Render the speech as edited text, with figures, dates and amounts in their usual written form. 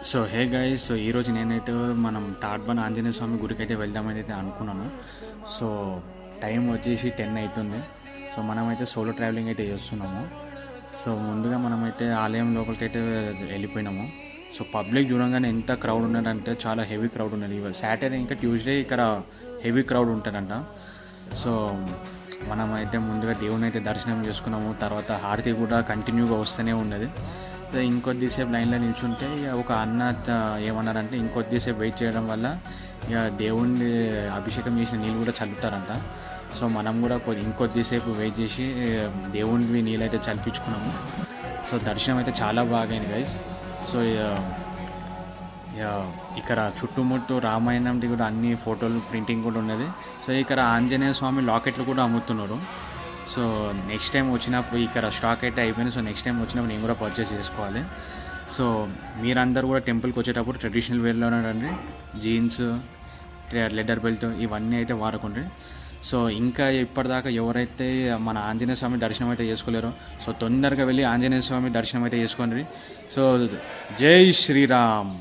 So hey guys, so ఈరోజు నేనైతే మనం తాడ్బన్ ఆంజనేయ స్వామి గుడికి అయితే వెళ్దామని అయితే అనుకున్నాను. సో టైం వచ్చేసి 10 అవుతుంది. సో మనమైతే సోలో ట్రావెలింగ్ అయితే చేస్తున్నాము. సో ముందుగా మనమైతే ఆలయం లోపలికి అయితే వెళ్ళిపోయినాము. సో పబ్లిక్ చూడంగానే ఎంత క్రౌడ్ ఉన్నదంటే చాలా హెవీ క్రౌడ్ ఉన్నది. సాటర్డే ఇంకా ట్యూస్డే ఇక్కడ హెవీ క్రౌడ్ ఉంటుందంట. సో మనమైతే ముందుగా దేవుని అయితే దర్శనం చేసుకున్నాము. తర్వాత హారతి కూడా కంటిన్యూగా వస్తూనే ఉన్నది. ఇంకొద్దిసేపు లైన్లో నిల్చుంటే ఇక ఒక అన్న ఏమన్నారంటే ఇంకొద్దిసేపు వెయిట్ చేయడం వల్ల ఇక దేవుణ్ణి అభిషేకం చేసిన నీళ్ళు కూడా చల్లుతారంట. సో మనం కూడా ఇంకొద్దిసేపు వెయిట్ చేసి దేవుడివి నీళ్ళు అయితే చల్పించుకున్నాము. సో దర్శనం అయితే చాలా బాగైంది గైస్. సో ఇక్కడ చుట్టుముట్టు రామాయణంది కూడా అన్ని ఫోటోలు ప్రింటింగ్ కూడా ఉన్నది. సో ఇక్కడ ఆంజనేయ స్వామి లాకెట్లు కూడా అమ్ముతున్నారు. సో నెక్స్ట్ టైం వచ్చినప్పుడు ఇక్కడ స్టాక్ అయితే అయిపోయింది. సో నెక్స్ట్ టైం వచ్చినప్పుడు నేను కూడా పర్చేస్ చేసుకోవాలి. సో మీరందరూ కూడా టెంపుల్కి వచ్చేటప్పుడు ట్రెడిషనల్ వేర్లోనే రండి. జీన్స్, లెదర్ బెల్ట్ ఇవన్నీ అయితే వాడకండి. సో ఇంకా ఇప్పటిదాకా ఎవరైతే మన ఆంజనేయ స్వామి దర్శనం అయితే చేసుకోలేరో సో తొందరగా వెళ్ళి ఆంజనేయ స్వామి దర్శనం అయితే చేసుకోండి. సో జై శ్రీరామ్.